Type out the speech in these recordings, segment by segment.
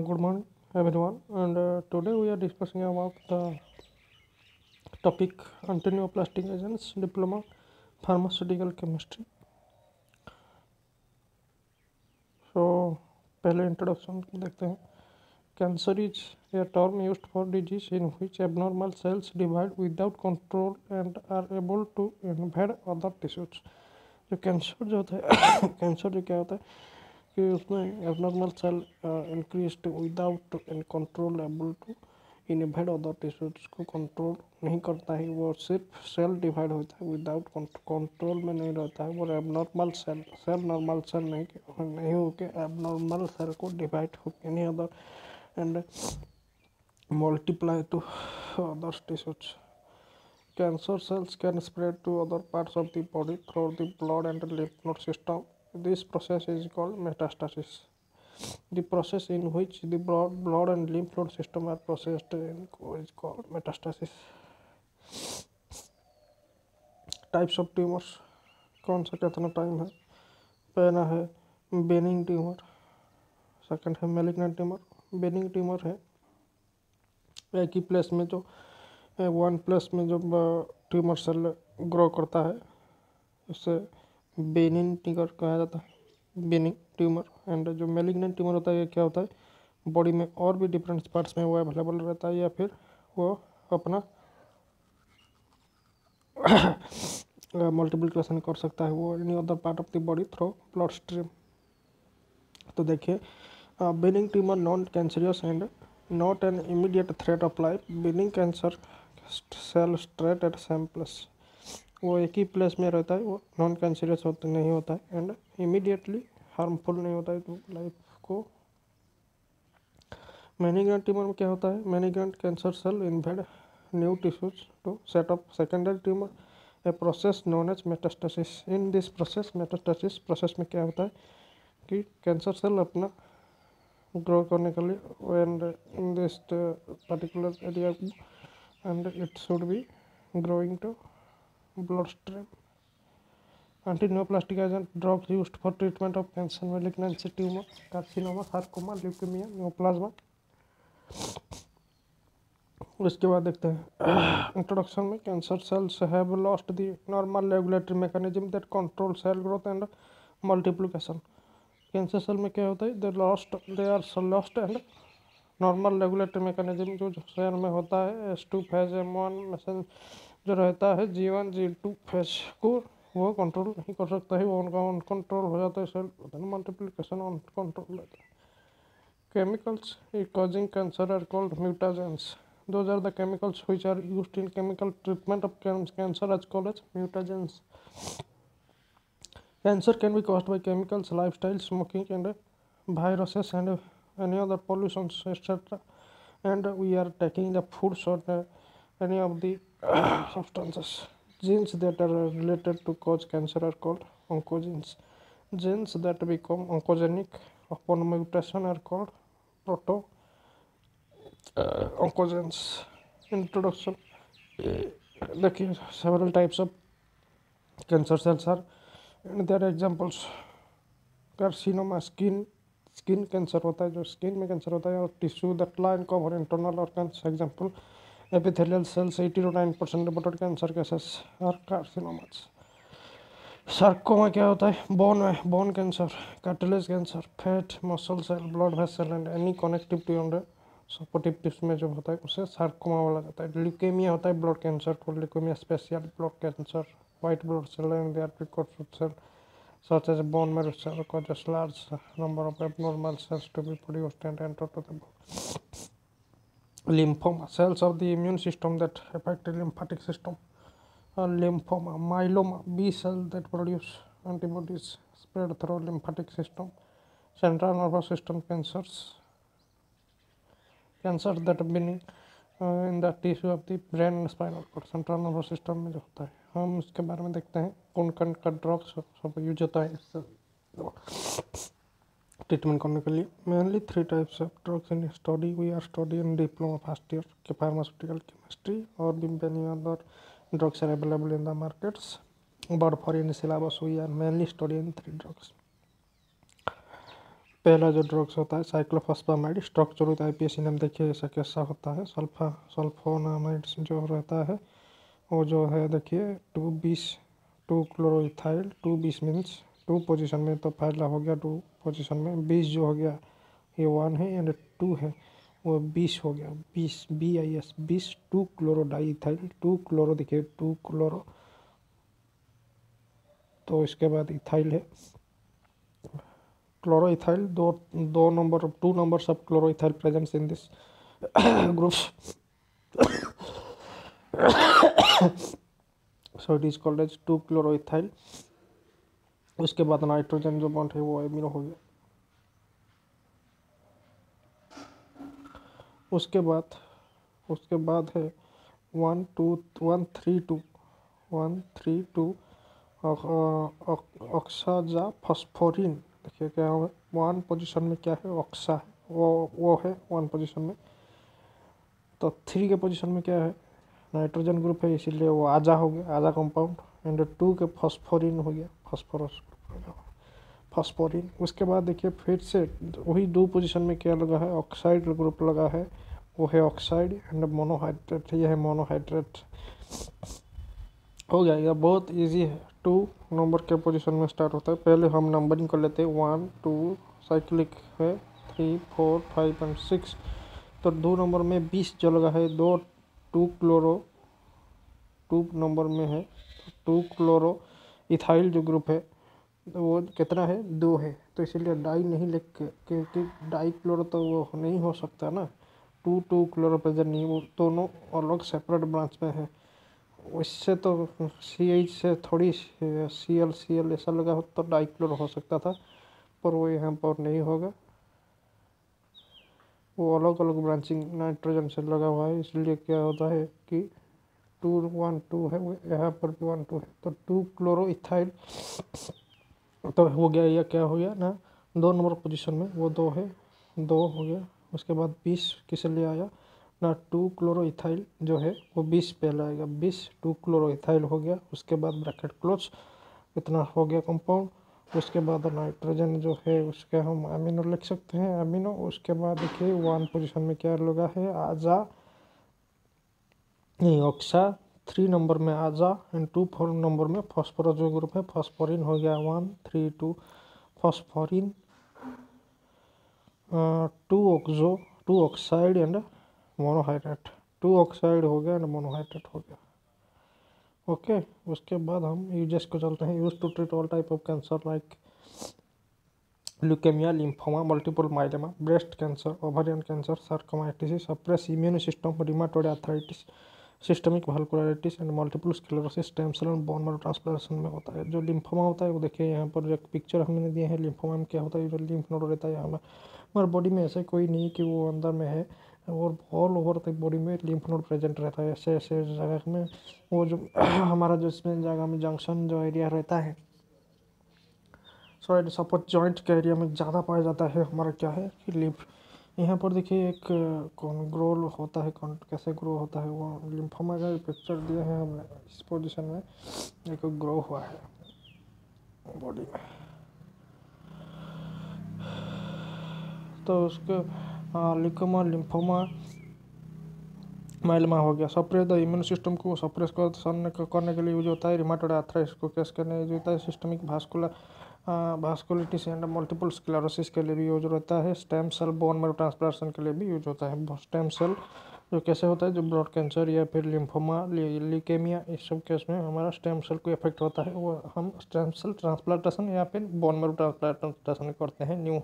Good morning, everyone. And today we are discussing about the topic antineoplastic agents, diploma, pharmaceutical chemistry. So, पहले introduction देखते हैं. Cancer is a term used for disease in which abnormal cells divide without control and are able to invade other tissues. जो cancer जो होता है cancer जो क्या होता है कि उसमें abnormal cell increase without in control able to invade other tissues को कंट्रोल नहीं करता है. वो सिर्फ सेल डिवाइड होता है विदाउट कंट्रोल में नहीं रहता है. वो एबनॉर्मल सेल नॉर्मल सेल नहीं होके एबनॉर्मल सेल को डिवाइड हो any other and multiply two other tissues. Cancer cells can spread to other parts of the body through the blood and lymph node system. This process is called metastasis. The process in which the blood and lymph node system are processed is called metastasis. Types of tumors. कौन सा कितना time है. पहला है benign tumour, second है malignant tumour. Benign tumour है एक ही place में जो वन प्लस में जब ट्यूमर सेल ग्रो करता है उससे बेनिन ट्यूमर कहा जाता है, बेनिंग ट्यूमर. एंड जो मैलिग्नेंट ट्यूमर होता है ये क्या होता है, बॉडी में और भी डिफरेंट पार्ट्स में वो अवेलेबल रहता है या फिर वो अपना मल्टीप्लिकेशन कर सकता है वो any other part of the body through blood stream. तो देखिए benign tumour non cancerous and not an immediate threat of life. Benign cancer cell straight at same place, वो एक ही प्लेस में रहता है, वो नॉन कैंसरियस नहीं होता है एंड इमीडिएटली हार्मफुल नहीं होता है तो लाइफ को. मैलिग्नेंट ट्यूमर में क्या होता है, malignant cancer cell invade new tissues to set up secondary tumour, a process known as metastasis. In this process metastasis process में क्या होता है कि कैंसर सेल अपना ग्रो करने के लिए and in this particular area and it should be growing to bloodstream. Antineoplastic agent drugs used for treatment of cancer, malignancy, tumor, carcinoma, sarcoma, leukemia, neoplasma. उसके बाद देखते हैं इंट्रोडक्शन में. Cancer cells have lost the normal regulatory mechanism that control cell growth and multiplication. Cancer cell में क्या होता है, they are lost and normal regulatory mechanism जो सेल में होता है S2 फेज M1 मैसेज जो रहता है G1 G2 फेज को वो कंट्रोल नहीं कर सकता है, वो उनका अनकंट्रोल हो जाता है. सेल मल्टीप्लिकेशन अनकंट्रोल रहता है. Chemicals causing cancer are called mutagens. Those are the chemicals which are used in chemical treatment of cancer as called as mutagens. Cancer can be caused by chemicals, lifestyle, smoking, and viruses and any other pollutions, etc. And we are taking the foods or any of the substances. Genes that are related to cause cancer are called oncogenes. Genes that become oncogenic upon mutation are called proto oncogenes. Introduction. देखिए several types of cancer cells are and their examples. Carcinoma skin cancer होता है, जो skin में cancer होता है, और tissue that line cover internal organs. Example epithelial cells 80 to 9% reported cancer cases और carcinomas. Sarcoma क्या होता है, bone cancer, cartilage cancer, fat, muscle cell, blood vessel and any connective tissue supportive tissue में जो होता है उसे सार्कोमा बोला जाता है. ल्यूकेमिया होता है ब्लड कैंसर को leukaemia special blood cancer. White blood cell and their precursor cell such as bone marrow cell causes large number of abnormal cells to be produced and enter to the body. Lymphoma, cells of the immune system that affect the lymphatic system. Lymphoma, myeloma, B cells that produce antibodies spread through lymphatic system. Central nervous system cancers, cancers that are being in the tissue of the brain and spinal cord. Central nervous system में जो होता है, हम इसके बारे में देखते हैं कौन कौन का ड्रग्स सब यूज होता है इससे ट्रीटमेंट करने के लिए. Mainly 3 types of drugs in study we are study in diploma first year के फार्मास्यूटिकल केमिस्ट्री और many other drugs are available in the markets, but for in syllabus we are mainly studying 3 drugs. पहला जो drugs होता है cyclophosphamide, structure होता है IPAC नाम, देखिए ऐसा कैसा होता है। सल्फोनामाइड जो रहता है वो जो है देखिए 2 20 2 क्लोरोइथाइल, 2 20 मीन्स 2 पोजीशन में, तो पहला हो गया 2 पोजीशन में, 20 जो हो गया ये 1 है एंड 2 है वो 20 हो गया, 20 20 2 क्लोरोडाइथाइल, 2 क्लोरो देखिए 2 क्लोरो, तो इसके बाद इथाइल है क्लोरोइथाइल, दो number 2 numbers of chloroethyl presents in this group, so it is called as 2 chloroethyl. उसके बाद नाइट्रोजन जो बॉन्ड है वो एमिनो हो गया। उसके बाद है 1 2 1 3 2 ऑक्साजा फॉस्फोरिन, देखिए क्या होगा 1 पोजीशन में, क्या है ऑक्सा है, वो है 1 पोजीशन में। तो 3 के पोजीशन में क्या है नाइट्रोजन ग्रुप है, इसीलिए वो आजा हो गया, आजा कंपाउंड। एंड 2 के फॉस्फोरिन हो गया, फॉस्फोरिन। उसके बाद देखिए फिर से वही 2 पोजीशन में क्या लगा है ऑक्साइड ग्रुप लगा है, वो है ऑक्साइड एंड मोनोहाइड्रेट, ये है मोनोहाइड्रेट हो गया। यह बहुत इजी है, 2 नंबर के पोजीशन में स्टार्ट होता है। पहले हम नंबरिंग कर लेते हैं, 1 2 साइक्लिक है, 3 4 5 एंड 6। तो 2 नंबर में 20 जो लगा है, 2 क्लोरो 2 नंबर में है, 2 क्लोरो इथाइल जो ग्रुप है तो वो कितना है 2 है, तो इसीलिए डाई नहीं लिख के, क्योंकि डाई क्लोरो तो वो नहीं हो सकता ना, 2 क्लोरो प्रेजेंट नहीं, वो दोनों अलग सेपरेट ब्रांच में है। इससे तो CH से थोड़ी Cl ऐसा लगा हो तो डाई क्लोरो हो सकता था, पर वो यहाँ पर नहीं होगा, वो अलग अलग ब्रांचिंग नाइट्रोजन से लगा हुआ है, इसलिए क्या होता है कि 2 1 2 है, वो यहाँ पर भी 1 2 है, तो 2 क्लोरो इथाइल तो हो गया। या क्या हो गया ना 2 नंबर पोजीशन में वो 2 है, 2 हो गया। उसके बाद 20 किस लिए आया ना 2 क्लोरो इथाइल जो है वो 20 पहले आएगा, 20 2 क्लोरो इथाइल हो गया। उसके बाद ब्रैकेट क्लोज, इतना हो गया कंपाउंड। उसके बाद नाइट्रोजन जो है उसके हम अमीनो लिख सकते हैं, अमीनो। उसके बाद देखिए 1 पोजीशन में क्या लगा है आजा नहीं ऑक्सा, 3 नंबर में आजा एंड 2 4 नंबर में फॉस्फोरस जो ग्रुप है फॉस्फोरिन हो गया, 1 3 2 फॉस्फोरिन, 2 ऑक्साइड एंड मोनोहाइड्रेट, 2 ऑक्साइड हो गया एंड मोनोहाइड्रेट हो गया। ओके उसके बाद हम यूजेस को चलते हैं। Use to treat all type of cancer like leukaemia, lymphoma, multiple myeloma, breast cancer, ovarian cancer, sarcomatitis, suppress immune system, rheumatoid arthritis, systemic vasculitis and multiple sclerosis, stem cell and bone marrow transplantation में होता है। जो lymphoma होता है वो देखिए यहाँ पर एक पिक्चर हमने दिए हैं, लिम्फोमा में क्या होता है, जो लिम्फ नोड रहता है हमारे बॉडी में, ऐसे कोई नहीं कि वो अंदर में है, और ऑल ओवर द बॉडी में लिम्फ नोड प्रेजेंट रहता है, ऐसे ऐसे जगह में। वो जो हमारा जो इसमें जगह में जंक्शन जो एरिया रहता है, सो सपोज जॉइंट के एरिया में ज़्यादा पाया जाता है हमारा क्या है कि लिम्फ। यहाँ पर देखिए एक कौन ग्रो होता है, कौन कैसे ग्रो होता है, वो लिम्फोमा का पिक्चर दिया है हमने, इस पोजीशन में एक ग्रो हुआ है बॉडी में। तो उसके लिकोमा, लिम्फोमा, माइलोमा हो गया। सप्रेस द इम्यून सिस्टम को सप्रेस करने के लिए यूज होता है। रिमाटॉइड आर्थराइटिस को कैसे करने यूज होता है। Systemic vasculitis and multiple sclerosis के लिए भी यूज होता है। Stem cell bone marrow transplantation के लिए भी यूज होता है। स्टेम सेल जो कैसे होता है, जो ब्लड कैंसर या फिर लिम्फोमा, लीकेमिया, इस सब केस में हमारा स्टेम सेल को इफेक्ट होता है, वो हम स्टेम सेल ट्रांसप्लांटेशन या फिर बोन मैरो ट्रांसप्लांटेशन करते हैं न्यू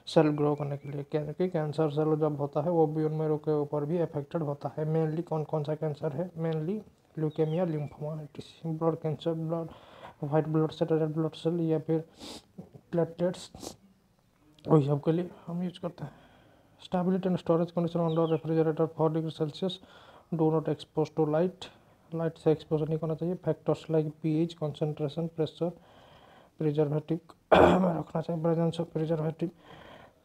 सेल ग्रो करने के लिए। क्योंकि कैंसर सेल जब होता है वो बोन मैरो के ऊपर भी अफेक्टेड होता है। मेनली कौन कौन सा कैंसर है, mainly leukaemia, lymphomatitis, blood cancer, blood white blood cell, red blood cell या फिर प्लेटलेट्स, वही सब के लिए हम यूज करते हैं। Stability and storage condition under refrigerator 4 degree Celsius, do not expose to light, light से एक्सपोज नहीं करना चाहिए। Factors like pH, concentration, pressure, preservative में रखना चाहिए, प्रेजेंस ऑफ प्रिजर्वेटिव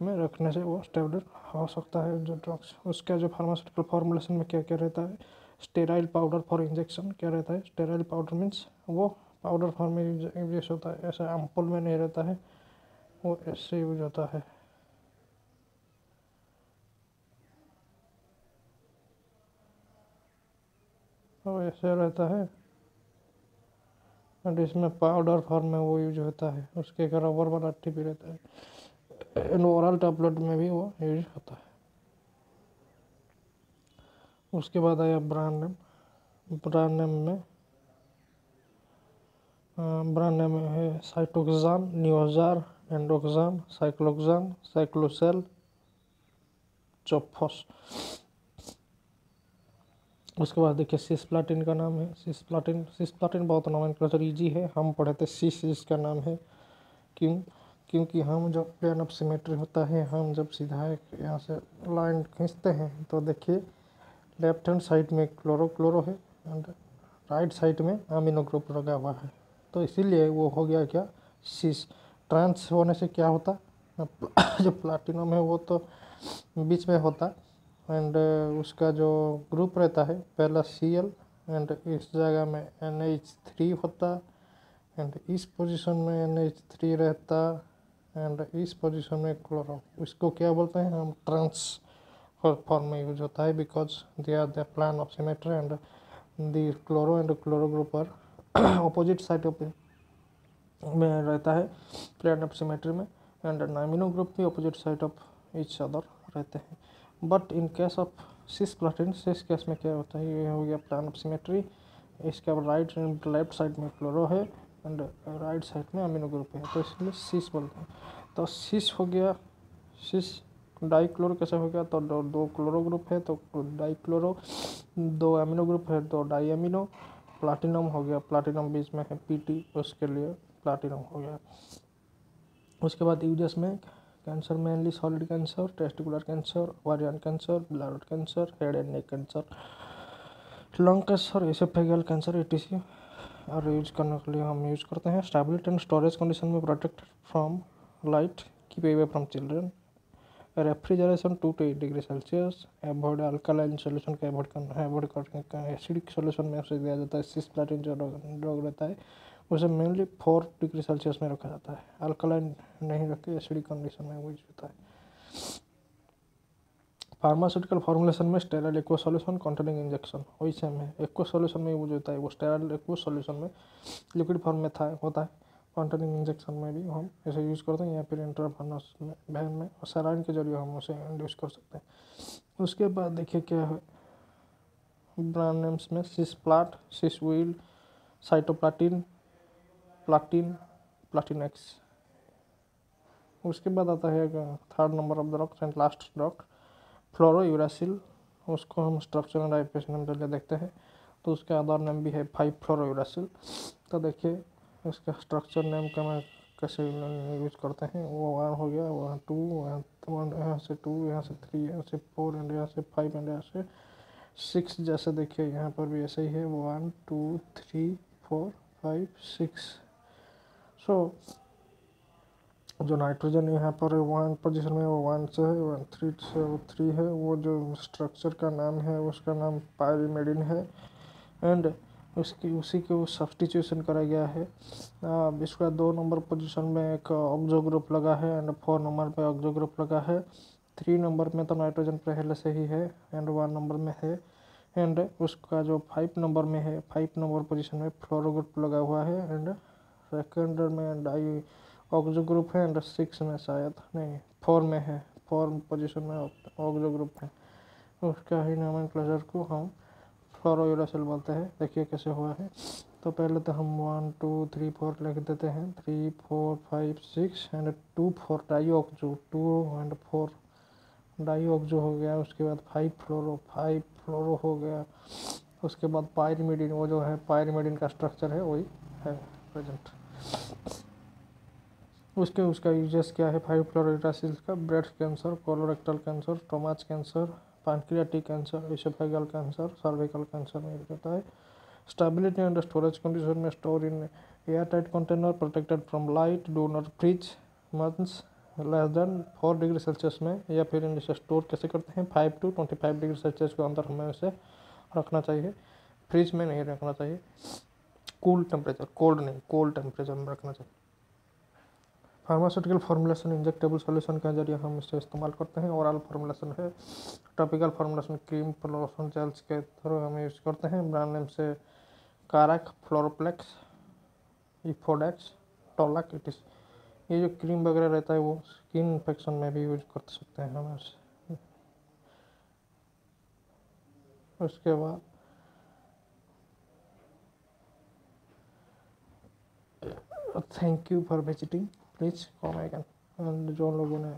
में रखने से वो स्टेबल हो सकता है जो ड्रग्स। उसका जो फार्मास्यूटिकल फॉर्मुलेशन में क्या क्या रहता है, स्टेराइल पाउडर फॉर इंजेक्शन क्या रहता है, स्टेराइल पाउडर मीन्स वो पाउडर फॉर्म में यूज होता है, ऐसा एम्पुल में नहीं रहता है, वो ऐसे यूज होता है। वो ऐसे रहता है, एंड इसमें पाउडर फॉर्म में वो यूज होता है, उसके एक रबर वाला टिप भी रहता है, एंड ओरल टैबलेट में भी वो यूज होता है। उसके बाद आया ब्रांड नेम। ब्रांड नेम में ब्रांड नेम है साइटोक्सान, न्यूजार, एंडोक्सान, साइक्लोक्सान, साइक्लोसेल, चोफोस। उसके बाद देखिए सिस्प्लाटिन का नाम है सिस्प्लाटिन बहुत नोमेनक्लेचर इजी है, हम पढ़े थे सिस, इसका नाम है। क्योंकि हम जब प्लेन ऑफ सिमेट्री होता है, हम जब सीधा एक यहाँ से लाइन खींचते हैं तो देखिए लेफ्ट हैंड साइड में क्लोरो है एंड राइट साइड में अमीनो ग्रुप लगा हुआ है, तो इसीलिए वो हो गया क्या, सिस। ट्रांस होने से क्या होता जो प्लाटिनम है वो तो बीच में होता, एंड उसका जो ग्रुप रहता है पहला Cl, एंड इस जगह में NH3 होता, एंड इस पोजीशन में NH3 रहता, एंड इस पोजीशन में क्लोरो। इसको क्या बोलते हैं हम, ट्रांस फॉर्म में यूज होता है, because they are the plan of symmetry and the chloro and chloro group are opposite side of में रहता है प्लेन ऑफ सिमेट्री में, एंड अमीनो ग्रुप भी opposite side of each other रहते हैं। But in case of cisplatin, cis case में क्या होता है, ये हो गया प्लान ऑफ सिमेट्री, इसके राइट एंड लेफ्ट साइड में क्लोरो है एंड राइट साइड में अमीनो ग्रुप है, तो इसलिए सिस बोलते हैं। तो सिस हो गया, सिस डाइक्लोरो कैसे हो गया, तो दो क्लोरो ग्रुप है तो डाइक्लोरो, दो अमीनो ग्रुप है तो डाई अमीनो। प्लाटिनम हो गया, प्लाटिनम बीच में है Pt, उसके लिए प्लाटिनम हो गया। उसके बाद यूजेस में cancer, mainly solid cancer, testicular cancer, ovarian cancer, bladder cancer, head and neck cancer, lung cancer, oesophageal cancer etc और यूज करने के लिए हम यूज करते हैं। स्टेबिलिटी एंड स्टोरेज कंडीशन में protect from light, keep away from children, refrigeration 2 to 8 degree Celsius, avoid alkaline solution का avoid करना, एसिडिक सोल्यूशन में उसे दिया जाता है। सिस्प्लाटिन जो ड्रग रहता है उसे मेनली 4 डिग्री सेल्सियस में रखा जाता है, अल्कालाइन नहीं रखे, एसिडिक कंडीशन में वो यूज होता है। फार्मास्यूटिकल फॉर्मुलेशन में sterile aqua solution containing injection वही सेम है, एक्वा सॉल्यूशन में यूज होता है, वो स्टेराइल एक्वा सॉल्यूशन में लिक्विड फॉर्म में होता है, कंटेनिंग इंजेक्शन में भी हम ऐसे यूज़ करते हैं, या फिर इंट्रावेनस में वैन में और सलाइन के जरिए हम उसे इंड्यूस कर सकते हैं। उसके बाद देखिए क्या है ब्रांड नेम्स में सिस्प्लाट, सिसवील, साइटोप्लाटिन, प्लाटिन, प्लाटिनेक्स। उसके बाद आता है third number of the drugs and last drug fluorouracil, उसको हम स्ट्रक्चर एंड आइपेशन नेम पहले देखते हैं, तो उसका अदर नेम भी है 5 फ्लोरोयूरासिल। तो देखिए इसका स्ट्रक्चर नेम का मैं कैसे यूज करते हैं, वो 1 हो गया, 1 2 1 यहाँ से 2, यहाँ से 3, यहाँ से 4 एंड यहाँ से 5 एंड यहाँ से 6, जैसे देखिए यहाँ पर भी ऐसे ही है 1 2 3 4 5 6। सो जो नाइट्रोजन यहाँ पर 1 पोजीशन में वो 1 से है, 1 3 से वो 3 है, वो जो स्ट्रक्चर का नाम है उसका नाम पायरिमिडिन है, एंड उसी को सब्सटीट्यूशन करा गया है। इसका 2 नंबर पोजीशन में एक ऑक्सो ग्रुप लगा है एंड 4 नंबर पे ऑक्सो ग्रुप लगा है, 3 नंबर में तो नाइट्रोजन पहले से ही है एंड 1 नंबर में है, एंड उसका जो 5 नंबर में है 5 नंबर पोजीशन में फ्लोरो ग्रुप लगा हुआ है, एंड सेकेंड में डाई ऑक्सो ग्रुप है, एंड 6 में शायद नहीं 4 में है, 4 पोजीशन में ऑक्सो ग्रुप है, उसका ही नोमेनक्लेचर को हम फ्लोरोयूरासिल बोलते हैं। देखिए कैसे हुआ है, तो पहले तो हम 1 2 3 4 लिख देते हैं, 3 4 5 6 and 2 4 di oxo, 2 and 4 di oxo हो गया। उसके बाद 5 फ्लोरो हो गया। उसके बाद पायरिमिडिन, वो जो है पायरिमिडिन का स्ट्रक्चर है वही है प्रेजेंट। उसका यूजेस क्या है 5 फ्लोरोयूरासिल का, breast cancer, colorectal cancer, stomach cancer, pancreatic cancer, oesophageal cancer, cervical cancer में यूज होता है। स्टेबिलिटी एंड स्टोरेज कंडीशन में store in air tight container protected from light, do not freeze months less than 4 degree Celsius में, या फिर इसे store कैसे करते हैं 5 to 25 डिग्री सेल्सियस के अंदर हमें इसे रखना चाहिए, फ्रिज में नहीं रखना चाहिए, कूल टेम्परेचर, कोल्ड नहीं, कोल्ड टेम्परेचर में रखना चाहिए। फार्मास्यूटिकल फॉर्मुलेशन इंजेक्टेबल सॉल्यूशन का जरिए हम इसे इस्तेमाल करते हैं। ओरल फॉर्मुलेशन है। Topical formulation cream lotion gels के थ्रू हम यूज करते हैं। ब्रांड नेम से कारक, फ्लोरोप्लेक्स, इफोडेक्स, टोलक इट इस। ये जो क्रीम वगैरह रहता है वो स्किन इन्फेक्शन में भी यूज कर सकते हैं हम। उसके बाद thank you for visiting, please come again. जो लोगों ने